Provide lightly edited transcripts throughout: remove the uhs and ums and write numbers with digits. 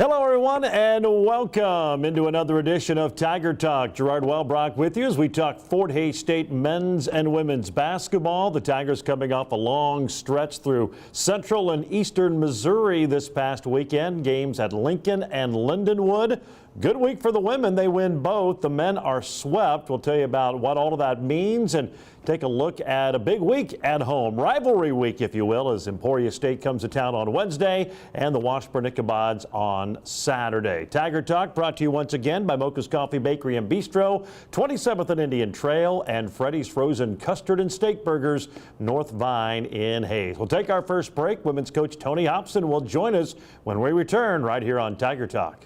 Hello, everyone, and welcome into another edition of Tiger Talk. Gerard Wellbrock with you as we talk Fort Hays State men's and women's basketball. The Tigers coming off a long stretch through central and eastern Missouri this past weekend. Games at Lincoln and Lindenwood. Good week for the women. They win both. The men are swept. We'll tell you about what all of that means and take a look at a big week at home. Rivalry week, if you will, as Emporia State comes to town on Wednesday and the Washburn Ichabods on Saturday. Tiger Talk brought to you once again by Mocha's Coffee Bakery and Bistro, 27th and Indian Trail, and Freddy's Frozen Custard and Steak Burgers, North Vine in Hays. We'll take our first break. Women's coach Tony Hobson will join us when we return right here on Tiger Talk.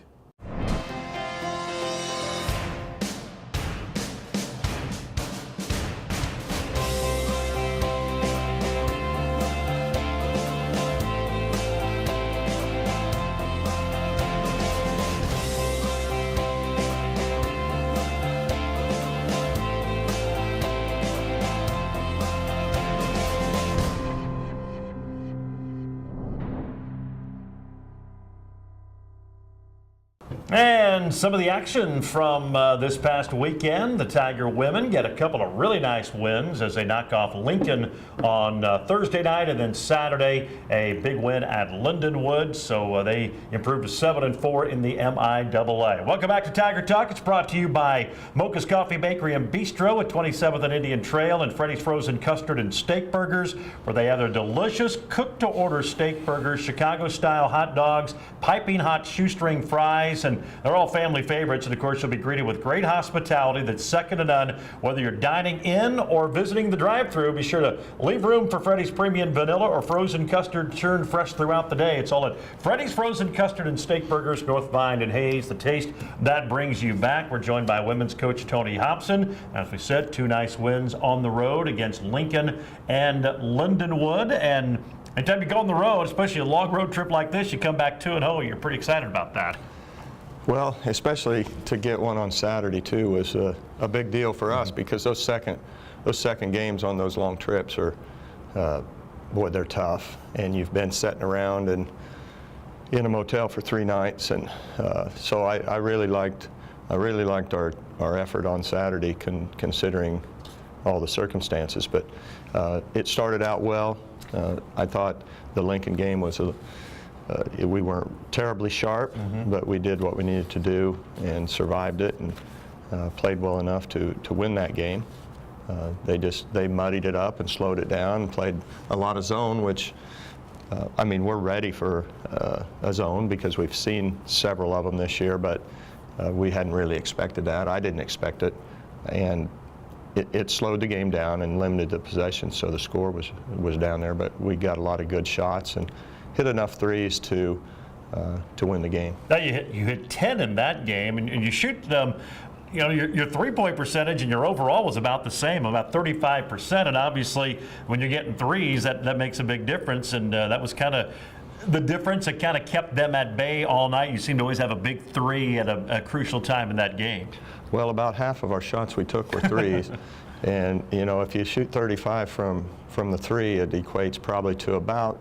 And some of the action from this past weekend. The Tiger women get a couple of really nice wins as they knock off Lincoln on Thursday night, and then Saturday a big win at Lindenwood. So they improved to 7-4 in the MIAA. Welcome back to Tiger Talk. It's brought to you by Mocha's Coffee Bakery and Bistro at 27th and Indian Trail, and Freddy's Frozen Custard and Steak Burgers, where they have their delicious cook-to-order steak burgers, Chicago-style hot dogs, piping hot shoestring fries, and they're all family favorites. And of course, you'll be greeted with great hospitality that's second to none. Whether you're dining in or visiting the drive-thru, be sure to leave room for Freddy's Premium Vanilla or Frozen Custard churned fresh throughout the day. It's all at Freddy's Frozen Custard and Steak Burgers, North Vine and Hays. The taste that brings you back. We're joined by women's coach Tony Hobson. As we said, two nice wins on the road against Lincoln and Lindenwood. And anytime you go on the road, especially a long road trip like this, you come back 2-0. You're pretty excited about that. Well, especially to get one on Saturday too was a big deal for us, because those second games on those long trips are, boy, they're tough, and you've been sitting around and in a motel for 3 nights, and so I really liked our effort on Saturday, considering all the circumstances. But it started out well. I thought the Lincoln game was we weren't terribly sharp, but we did what we needed to do and survived it, and played well enough to win that game. They muddied it up and slowed it down and played a lot of zone, which I mean, we're ready for a zone because we've seen several of them this year, but we hadn't really expected that. I didn't expect it, and it slowed the game down and limited the possession, so the score was down there. But we got a lot of good shots and hit enough threes to win the game. Now you hit 10 in that game, and you shoot them. You know, your three-point percentage and your overall was about the same, about 35%. And obviously, when you're getting threes, that makes a big difference. And that was kind of the difference that kind of kept them at bay all night. You seem to always have a big three at a crucial time in that game. Well, about half of our shots we took were threes. And, you know, if you shoot 35 from the three, it equates probably to about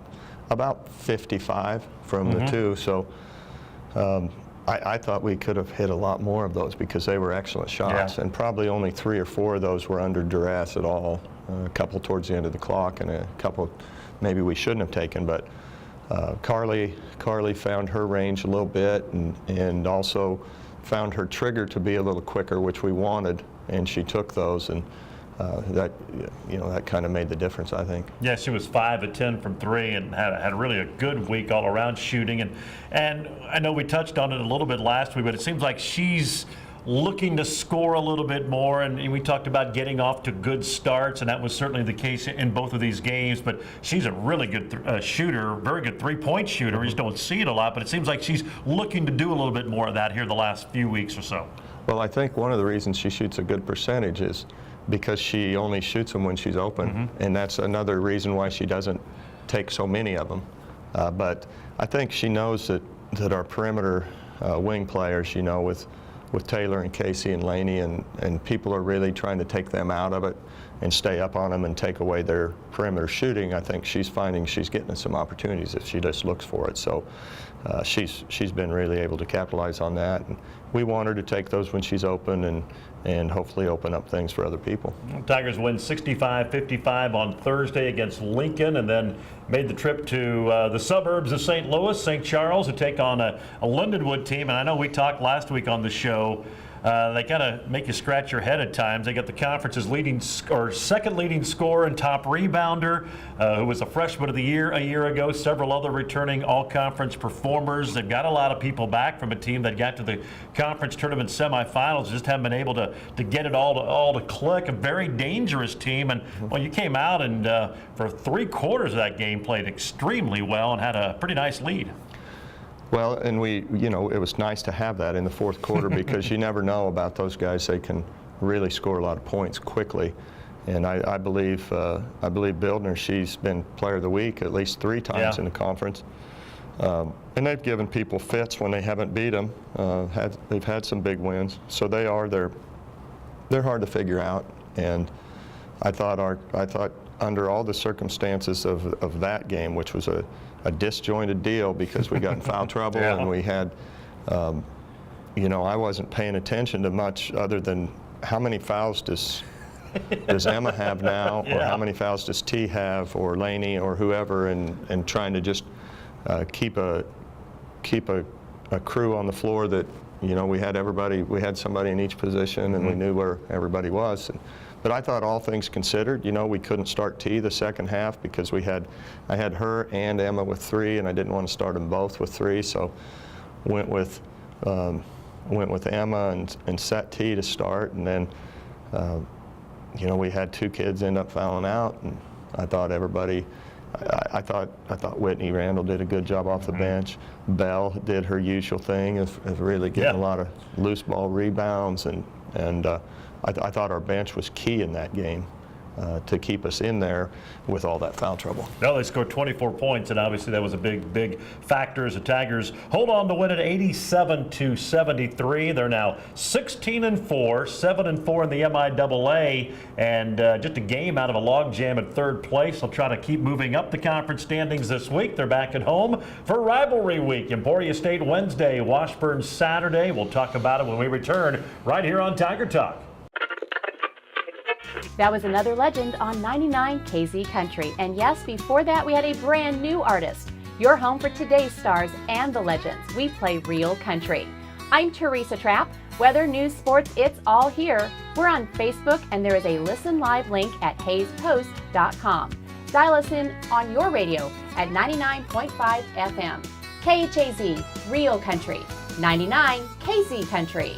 55 from the two. So I thought we could have hit a lot more of those because they were excellent shots, and probably only 3 or 4 of those were under duress at all. A couple towards the end of the clock, and a couple maybe we shouldn't have taken. But Carly found her range a little bit, and also found her trigger to be a little quicker, which we wanted, and she took those, and that kind of made the difference, I think. Yeah, she was 5 of 10 from 3 and had really a good week all around shooting. And I know we touched on it a little bit last week, but it seems like she's looking to score a little bit more, and we talked about getting off to good starts, and that was certainly the case in both of these games. But she's a really good shooter, very good three-point shooter. We just don't see it a lot, but it seems like she's looking to do a little bit more of that here the last few weeks or so. Well, I think one of the reasons she shoots a good percentage is because she only shoots them when she's open, and that's another reason why she doesn't take so many of them. But I think she knows that our perimeter wing players, you know, with Taylor and Casey and Laney, and people are really trying to take them out of it. stay up on them and take away their perimeter shooting, I think she's finding she's getting some opportunities if she just looks for it. So she's been really able to capitalize on that. And we want her to take those when she's open and hopefully open up things for other people. Tigers win 65-55 on Thursday against Lincoln, and then made the trip to the suburbs of St. Louis, St. Charles, to take on a Lindenwood team. And I know we talked last week on the show. They kind of make you scratch your head at times. They got the conference's second leading scorer and top rebounder, who was a freshman of the year a year ago. Several other returning all-conference performers. They've got a lot of people back from a team that got to the conference tournament semifinals. Just haven't been able to get it all to click. A very dangerous team. And well, you came out and for 3/4 of that game played extremely well and had a pretty nice lead. Well, and it was nice to have that in the fourth quarter because you never know about those guys. They can really score a lot of points quickly. And I believe Bildner, she's been player of the week at least 3 times in the conference. And they've given people fits when they haven't beat them. They've had some big wins. So they're hard to figure out. And I thought under all the circumstances of that game, which was a disjointed deal because we got in foul trouble and we had, I wasn't paying attention to much other than how many fouls does Emma have now, or how many fouls does T have, or Laney, or whoever, and trying to just keep a crew on the floor that we had somebody in each position, and we knew where everybody was. But I thought all things considered, we couldn't start T the second half because I had her and Emma with 3, and I didn't want to start them both with 3, so went with Emma and set T to start, and then we had 2 kids end up fouling out, and I thought I thought Whitney Randall did a good job off the bench. Bell did her usual thing of really getting a lot of loose ball rebounds, and I thought our bench was key in that game to keep us in there with all that foul trouble. Well, they scored 24 points, and obviously that was a big factor as the Tigers hold on to win it 87-73. They're now 16-4, 7-4 in the MIAA, and just a game out of a logjam at 3rd place. They'll try to keep moving up the conference standings this week. They're back at home for rivalry week. Emporia State Wednesday, Washburn Saturday. We'll talk about it when we return right here on Tiger Talk. That was another legend on 99 KZ Country. And yes, before that, we had a brand new artist. Your home for today's stars and the legends. We play real country. I'm Teresa Trapp. Weather, news, sports, it's all here. We're on Facebook, and there is a listen live link at hayespost.com. Dial us in on your radio at 99.5 FM. KHAZ, Real Country. 99 KZ Country.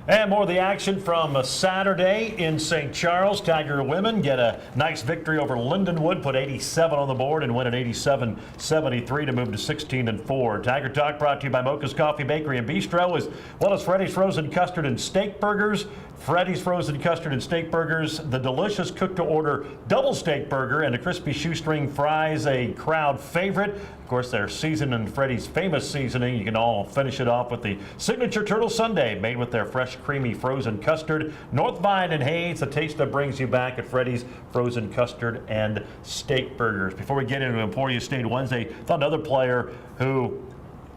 And more of the action from Saturday in St. Charles. Tiger women get a nice victory over Lindenwood, put 87 on the board and win at 87-73 to move to 16-4. Tiger Talk brought to you by Mocha's Coffee, Bakery, and Bistro, as well as Freddy's Frozen Custard and Steak Burgers. Freddy's Frozen Custard and Steak Burgers, the delicious cook-to-order double steak burger, and a crispy shoestring fries, a crowd favorite. Of course, their seasoning, Freddy's famous seasoning. You can all finish it off with the signature turtle sundae made with their fresh, creamy frozen custard. North Vine and Hayes, the taste that brings you back at Freddy's Frozen Custard and Steak Burgers. Before we get into Emporia State Wednesday, thought another player who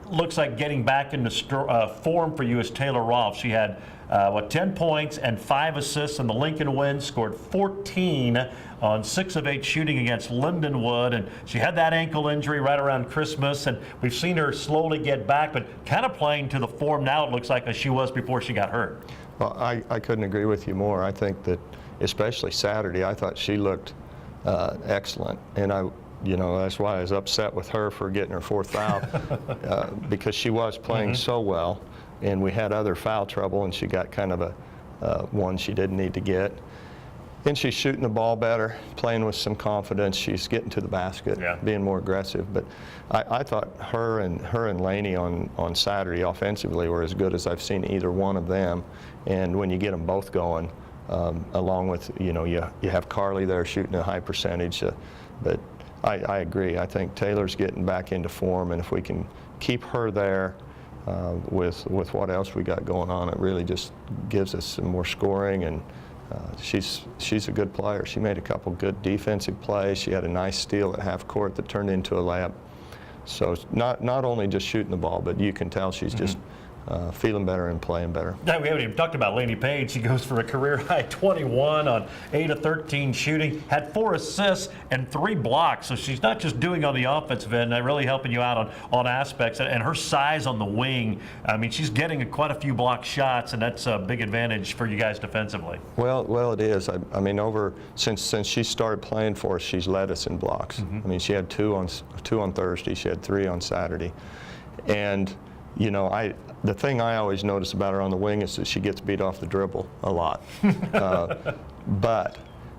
looks like getting back into form for you is Taylor Rolfe. She had 10 points and 5 assists in the Lincoln win, scored 14 on 6 of 8 shooting against Lindenwood, and she had that ankle injury right around Christmas, and we've seen her slowly get back, but kind of playing to the form now it looks like as she was before she got hurt. Well, I couldn't agree with you more. I think that especially Saturday, I thought she looked excellent, and that's why I was upset with her for getting her 4th foul because she was playing so well, and we had other foul trouble, and she got kind of a one she didn't need to get. And she's shooting the ball better, playing with some confidence. She's getting to the basket, being more aggressive. But I thought her and Laney on Saturday offensively were as good as I've seen either one of them. And when you get them both going, along with you have Carly there shooting a high percentage, but I agree. I think Taylor's getting back into form, and if we can keep her there with what else we got going on, it really just gives us some more scoring and she's a good player. She made a couple good defensive plays. She had a nice steal at half court that turned into a layup. So not only just shooting the ball, but you can tell she's just feeling better and playing better. Yeah, we haven't even talked about Lainey Page. She goes for a career high 21 on 8 of 13 shooting, had 4 assists and 3 blocks. So she's not just doing on the offensive end, really helping you out on aspects. And her size on the wing, I mean, she's getting quite a few block shots, and that's a big advantage for you guys defensively. Well, it is. I mean, since she started playing for us, she's led us in blocks. I mean, she had 2 on Thursday. She had 3 on Saturday, and you know, the thing I always notice about her on the wing is that she gets beat off the dribble a lot. But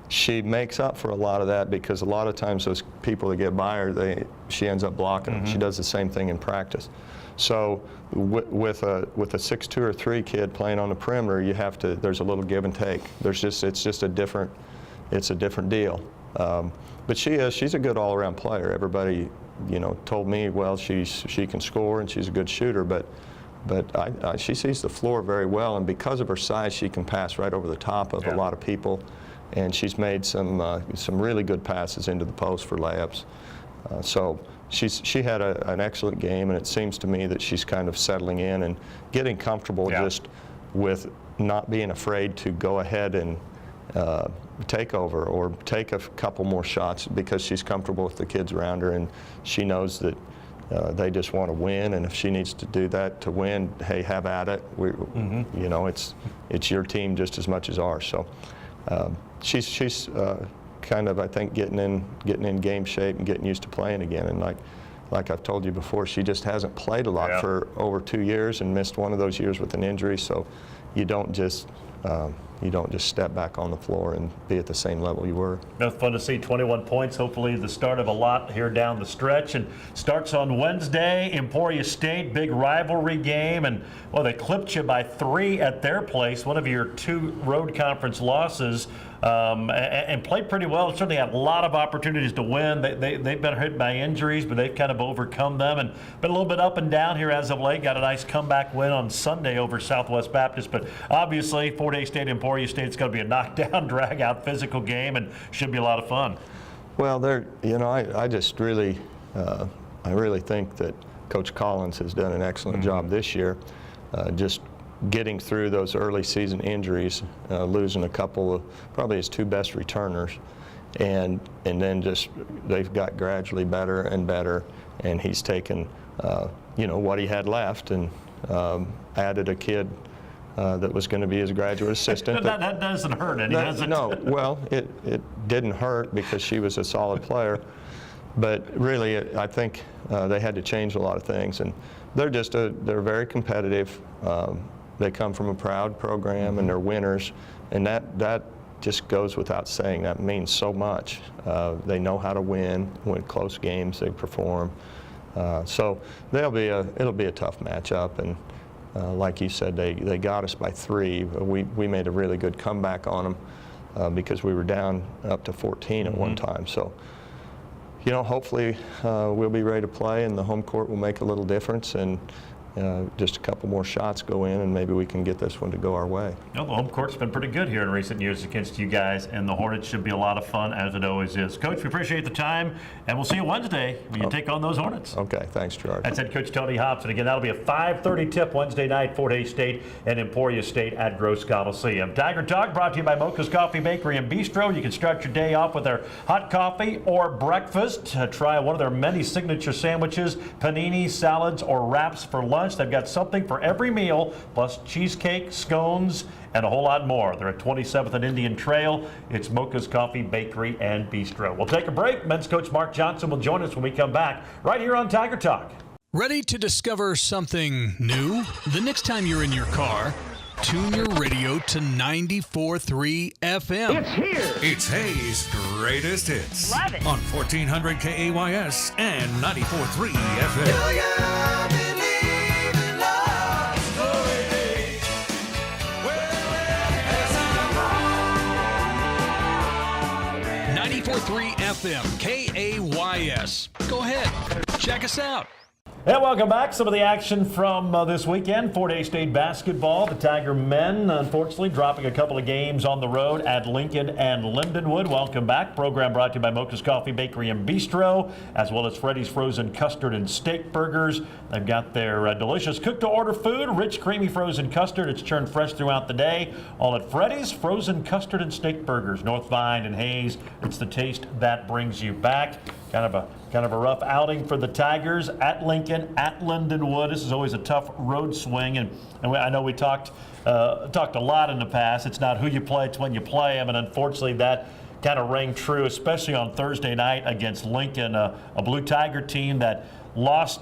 she makes up for a lot of that because a lot of times those people that get by her, she ends up blocking them. She does the same thing in practice. So with a 6'2" or 3 kid playing on the perimeter, there's a little give and take. It's a different deal. But she's a good all-around player. Everybody, you know, told me, well, she can score and she's a good shooter, but she sees the floor very well, and because of her size, she can pass right over the top of a lot of people, and she's made some really good passes into the post for layups. So she had an excellent game, and it seems to me that she's kind of settling in and getting comfortable just with not being afraid to go ahead and take over or take a couple more shots because she's comfortable with the kids around her, and she knows that they just want to win, and if she needs to do that to win, hey, have at it. You know, it's your team just as much as ours. So she's kind of, I think, getting in game shape and getting used to playing again. And like I've told you before, she just hasn't played a lot for over 2 years and missed one of those years with an injury. So you don't just step back on the floor and be at the same level you were. That's fun to see. 21 points, hopefully the start of a lot here down the stretch. And starts on Wednesday, Emporia State, big rivalry game. And, well, they clipped you by 3 at their place, one of your 2 road conference losses, and played pretty well. Certainly had a lot of opportunities to win. They've been hit by injuries, but they've kind of overcome them and been a little bit up and down here as of late. Got a nice comeback win on Sunday over Southwest Baptist. But obviously, Fort Hays State, Emporia State, it's going to be a knockdown, drag-out physical game and should be a lot of fun. Well, I just really, I really think that Coach Collins has done an excellent job this year, just getting through those early season injuries, losing a couple of probably his 2 best returners, and then just they've got gradually better and better, and he's taken what he had left and added a kid that was going to be his graduate assistant. that doesn't hurt any, does it? No, well, it didn't hurt because she was a solid player, but really I think they had to change a lot of things, and they're very competitive. They come from a proud program, and they're winners, and that just goes without saying. That means so much. They know how to win close games. They perform. So it'll be a tough matchup, and like you said, they got us by 3. We made a really good comeback on them because we were down up to 14 at one time. So, you know, hopefully we'll be ready to play, and the home court will make a little difference, and just a couple more shots go in, and maybe we can get this one to go our way. Well, the home court's been pretty good here in recent years against you guys, and the Hornets should be a lot of fun, as it always is. Coach, we appreciate the time, and we'll see you Wednesday when you take on those Hornets. Okay, thanks, Gerard. That's head coach Tony Hobson. Again, that'll be a 5:30 tip Wednesday night, Fort Hays State and Emporia State at Gross Coliseum. Tiger Talk brought to you by Mocha's Coffee Bakery and Bistro. You can start your day off with their hot coffee or breakfast. Try one of their many signature sandwiches, paninis, salads, or wraps for lunch. They've got something for every meal, plus cheesecake, scones, and a whole lot more. They're at 27th and Indian Trail. It's Mocha's Coffee Bakery and Bistro. We'll take a break. Men's coach Mark Johnson will join us when we come back right here on Tiger Talk. Ready to discover something new? The next time you're in your car, tune your radio to 94.3 FM. It's here. It's Hayes' greatest hits. Love it. On 1400 KAYS and 94.3 FM. 94.3 FM, KAYS. Go ahead, check us out. And welcome back. Some of the action from this weekend. Fort Hays State basketball. The Tiger men, unfortunately, dropping a couple of games on the road at Lincoln and Lindenwood. Welcome back. Program brought to you by Mocha's Coffee, Bakery, and Bistro, as well as Freddy's Frozen Custard and Steak Burgers. They've got their delicious cook-to-order food, rich, creamy frozen custard. It's churned fresh throughout the day. All at Freddy's Frozen Custard and Steak Burgers, North Vine and Hayes. It's the taste that brings you back. Kind of a rough outing for the Tigers at Lincoln, at Lindenwood. This is always a tough road swing, and I know we talked a lot in the past. It's not who you play, it's when you play them, and unfortunately that kind of rang true, especially on Thursday night against Lincoln, a Blue Tiger team that lost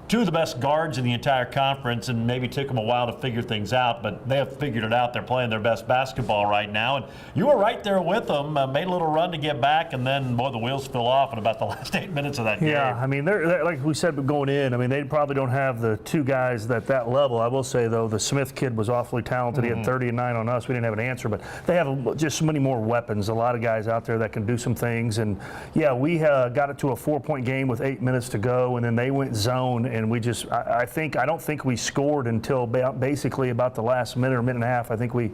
two of the best guards in the entire conference, and maybe took them a while to figure things out, but they have figured it out. They're playing their best basketball right now, and you were right there with them. Made a little run to get back, and then, boy, the wheels fell off in about the last 8 minutes of that game. Yeah, I mean, they're like we said going in, I mean, they probably don't have the two guys at that level. I will say, though, the Smith kid was awfully talented. He had 30 and 9 on us. We didn't have an answer, but they have just so many more weapons, a lot of guys out there that can do some things. And, yeah, we got it to a 4-point game with 8 minutes to go, and then they went zone, and we just I don't think we scored until basically about the last minute or minute and a half. I think we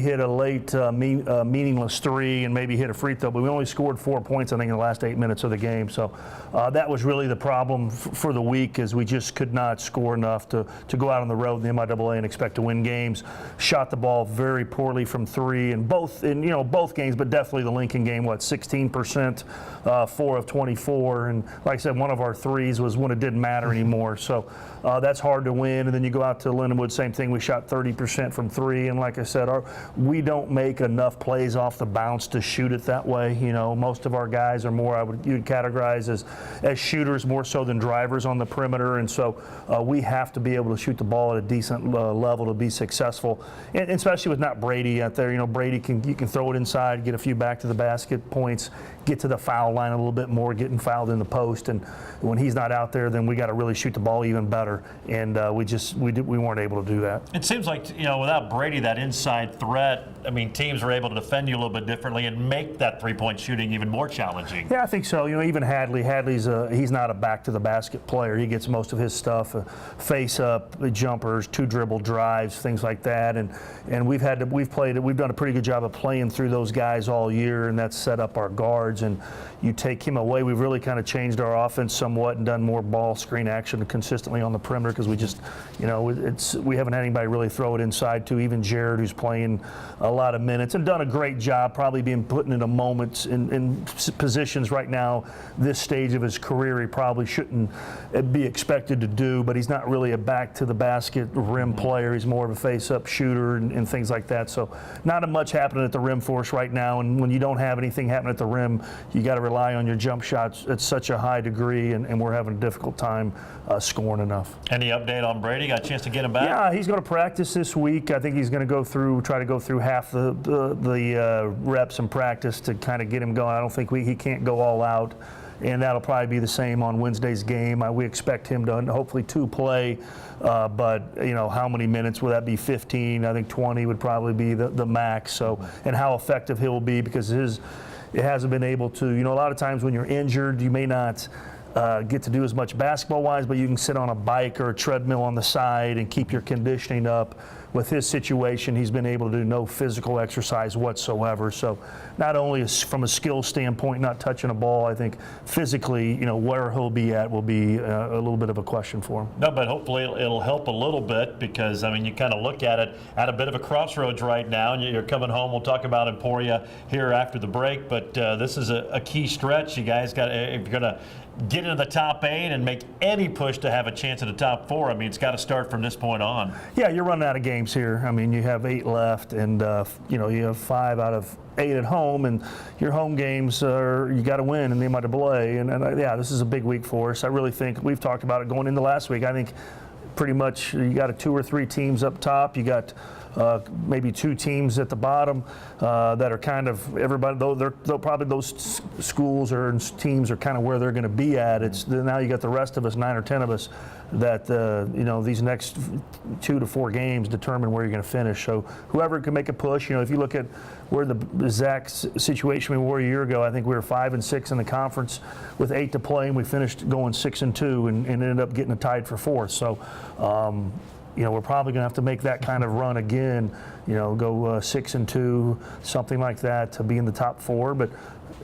hit a late meaningless three and maybe hit a free throw, but we only scored 4 points, I think, in the last 8 minutes of the game. So that was really the problem for the week, is we just could not score enough to go out on the road in the MIAA and expect to win games. Shot the ball very poorly from three in both games, but definitely the Lincoln game, 16%, 4 of 24. And like I said, one of our threes was when it didn't matter anymore. So that's hard to win. And then you go out to Lindenwood, same thing. We shot 30% from three. And like I said, we don't make enough plays off the bounce to shoot it that way. You know, most of our guys are more, you'd categorize as shooters more so than drivers on the perimeter. And so we have to be able to shoot the ball at a decent level to be successful. And especially with not Brady out there. You know, Brady you can throw it inside, get a few back to the basket points, get to the foul line a little bit more, getting fouled in the post. And when he's not out there, then we got to really shoot the ball even better. And we weren't able to do that. It seems like, without Brady, that inside threat, I mean, teams are able to defend you a little bit differently and make that three-point shooting even more challenging. Yeah, I think so. Even Hadley's he's not a back-to-the-basket player. He gets most of his stuff face-up jumpers, two-dribble drives, things like that. And we've done a pretty good job of playing through those guys all year, and that's set up our guards. And you take him away, we've really kind of changed our offense somewhat and done more ball screen action consistently on the perimeter, because we just, we haven't had anybody really throw it inside to. Even Jared, who's playing a lot of minutes and done a great job, probably being put into moments in positions right now, this stage of his career, he probably shouldn't be expected to do, but he's not really a back-to-the-basket rim player. He's more of a face-up shooter and things like that. So not much happening at the rim for us right now, and when you don't have anything happening at the rim, you got to rely on your jump shots at such a high degree, and we're having a difficult time scoring enough. Any update on Brady? Got a chance to get him back? Yeah, he's going to practice this week. I think he's going to try to go through half the reps in practice to kind of get him going. I don't think he can't go all out, and that'll probably be the same on Wednesday's game. We expect him to hopefully play, but how many minutes will that be? 15? I think 20 would probably be the max. So, and how effective he'll be, because it hasn't been able to. A lot of times when you're injured, you may not get to do as much basketball-wise, but you can sit on a bike or a treadmill on the side and keep your conditioning up. With his situation, he's been able to do no physical exercise whatsoever. So not only from a skill standpoint, not touching a ball, I think physically, where he'll be at will be a little bit of a question for him. No, but hopefully it'll help a little bit, because, you kind of look at it at a bit of a crossroads right now, and you're coming home. We'll talk about Emporia here after the break, but this is a key stretch. You guys got, if you're going to get into the top 8 and make any push to have a chance at the top 4, it's got to start from this point on. Yeah, you're running out of games here. You have 8 left, and you have 5 out of 8 at home, and your home games you got to win in the MIAA. And yeah, this is a big week for us. I really think we've talked about it going into last week. I think pretty much you got 2 or 3 teams up top. You got maybe 2 teams at the bottom that are kind of everybody. Though probably those schools or teams are kind of where they're going to be at. It's now you got the rest of us, 9 or 10 of us, that these next 2 to 4 games determine where you're going to finish. So whoever can make a push, if you look at where the exact situation we were a year ago, I think we were 5-6 in the conference with 8 to play, and we finished going 6-2 and ended up getting tied for 4th. So we're probably going to have to make that kind of run again. Go 6-2, something like that, to be in the top 4. But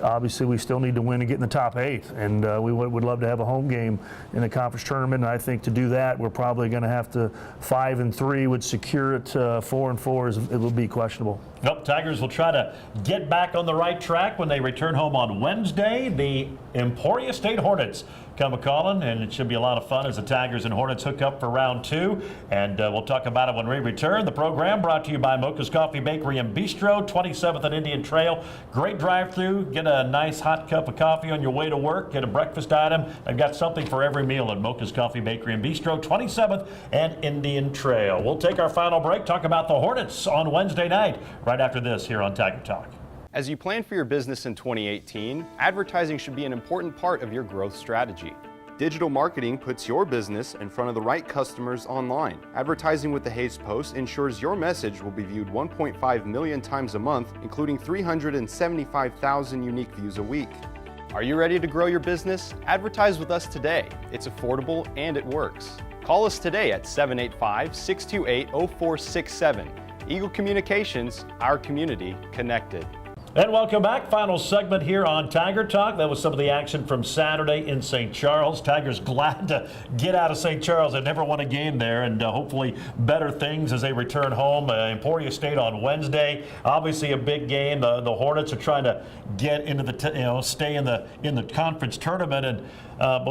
obviously, we still need to win and get in the top 8, and we would love to have a home game in the conference tournament. And I think to do that, we're probably going to have to 5-3 would secure it. 4-4 it would be questionable. Nope, Tigers will try to get back on the right track when they return home on Wednesday. The Emporia State Hornets come a-calling, and it should be a lot of fun as the Tigers and Hornets hook up for round 2. And we'll talk about it when we return. The program brought to you by Mocha's Coffee Bakery and Bistro, 27th and Indian Trail. Great drive-through. Get a nice hot cup of coffee on your way to work. Get a breakfast item. They've got something for every meal at Mocha's Coffee Bakery and Bistro, 27th and Indian Trail. We'll take our final break, talk about the Hornets on Wednesday night, right after this here on Tiger Talk. As you plan for your business in 2018, advertising should be an important part of your growth strategy. Digital marketing puts your business in front of the right customers online. Advertising with the Hays Post ensures your message will be viewed 1.5 million times a month, including 375,000 unique views a week. Are you ready to grow your business? Advertise with us today. It's affordable and it works. Call us today at 785-628-0467. Eagle Communications, our community connected. And welcome back. Final segment here on Tiger Talk. That was some of the action from Saturday in St. Charles. Tigers glad to get out of St. Charles. They never won a game there, and hopefully better things as they return home. Emporia State on Wednesday. Obviously a big game. The Hornets are trying to get into the stay in the conference tournament, and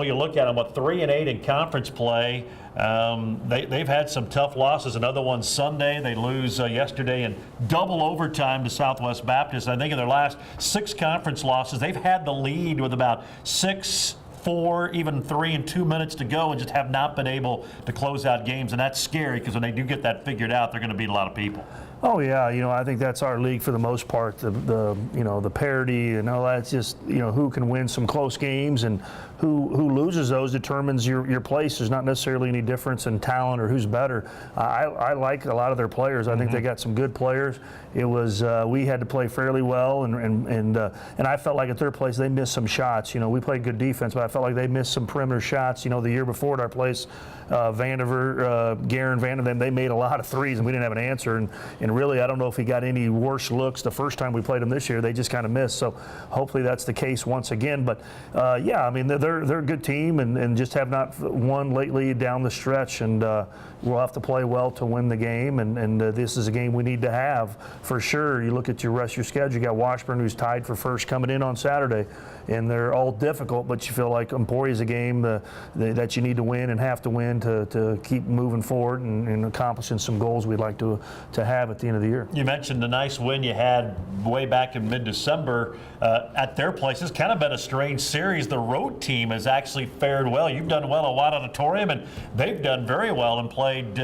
you look at them with 3-8 in conference play. They've had some tough losses. Another one Sunday. They lose yesterday in double overtime to Southwest Baptist. I think in their last 6 conference losses, they've had the lead with about 6, 4, even 3 and 2 minutes to go, and just have not been able to close out games. And that's scary, because when they do get that figured out, they're going to beat a lot of people. Oh yeah, I think that's our league for the most part. The parity and all that's just who can win some close games, and who loses those determines your place. There's not necessarily any difference in talent or who's better. I like a lot of their players. I think they got some good players. It was we had to play fairly well, and I felt like at their place they missed some shots. We played good defense, but I felt like they missed some perimeter shots. The year before at our place, Vandiver, Garen Vandiver, they made a lot of threes, and we didn't have an answer. And really, I don't know if he got any worse looks the first time we played him this year. They just kind of missed. So hopefully that's the case once again. But yeah, I mean they're a good team, and just have not won lately down the stretch. And we'll have to play well to win the game. And this is a game we need to have for sure. You look at your rest of your schedule. You got Washburn, who's tied for first, coming in on Saturday. And they're all difficult, but you feel like Emporia is a game that you need to win and have to win to keep moving forward and accomplishing some goals we'd like to have at the end of the year. You mentioned the nice win you had way back in mid-December at their place. It's kind of been a strange series. The road team has actually fared well. You've done well at White Auditorium, and they've done very well and played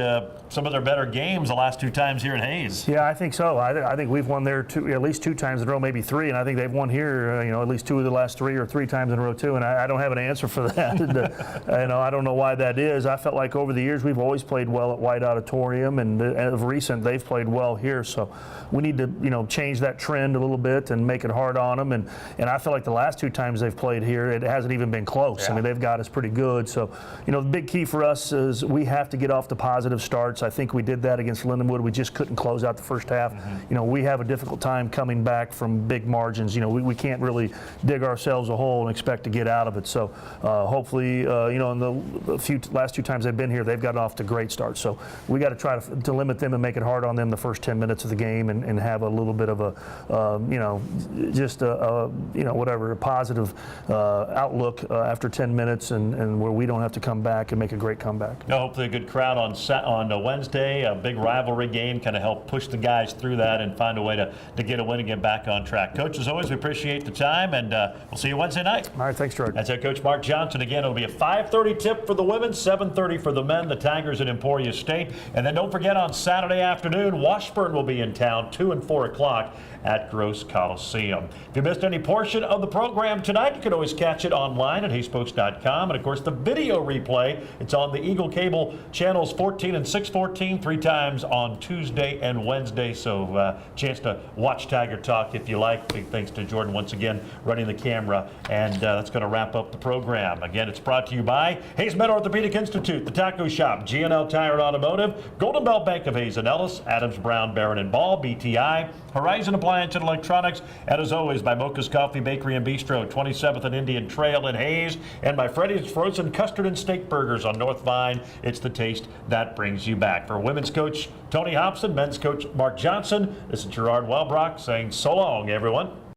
some of their better games the last 2 times here at Hays. Yeah, I think so. I think we've won there at least 2 times in a row, maybe 3, and I think they've won here at least 2 of the last 3 or 3 times in a row too, and I don't have an answer for that. I don't know why that is. I felt like over the years we've always played well at White Auditorium, and of recent they've played well here. So we need to change that trend a little bit and make it hard on them. And I feel like the last 2 times they've played here, it hasn't even been close. Yeah. I mean, they've got us pretty good. So the big key for us is we have to get off to positive starts. I think we did that against Lindenwood. We just couldn't close out the first half. Mm-hmm. We have a difficult time coming back from big margins. We can't really dig ourselves a hole and expect to get out of it. So hopefully, in the last 2 times they've been here, they've gotten off to great starts. So we got to try to limit them and make it hard on them the first 10 minutes of the game, and have a little bit of a, a positive outlook after 10 minutes, and where we don't have to come back and make a great comeback. Hopefully a good crowd on Wednesday, a big rivalry game, kind of help push the guys through that and find a way to get a win and get back on track. Coach, as always, we appreciate the time, and we'll see you Wednesday night. All right, thanks, George. That's head coach Mark Johnson. Again, it'll be a 5:30 tip for the women, 7:30 for the men, the Tigers at Emporia State. And then don't forget on Saturday afternoon, Washington Washburn will be in town 2 and 4 o'clock at Gross Coliseum. If you missed any portion of the program tonight, you can always catch it online at hayspokes.com. And of course, the video replay, it's on the Eagle Cable channels 14 and 614, 3 times on Tuesday and Wednesday. So chance to watch Tiger Talk if you like. Big thanks to Jordan once again running the camera. And that's going to wrap up the program. Again, it's brought to you by Hayes Meadow Orthopedic Institute, The Taco Shop, G&L Tire and Automotive, Golden Belt Bank of Hayes and Ellis, Adams, Brown, Barron and Ball, BTI, Horizon Appliance and Electronics, and as always, by Mocha's Coffee, Bakery and Bistro, 27th and Indian Trail in Hayes, and by Freddy's Frozen Custard and Steak Burgers on North Vine. It's the taste that brings you back. For women's coach Tony Hobson, men's coach Mark Johnson, this is Gerard Welbrock saying so long, everyone.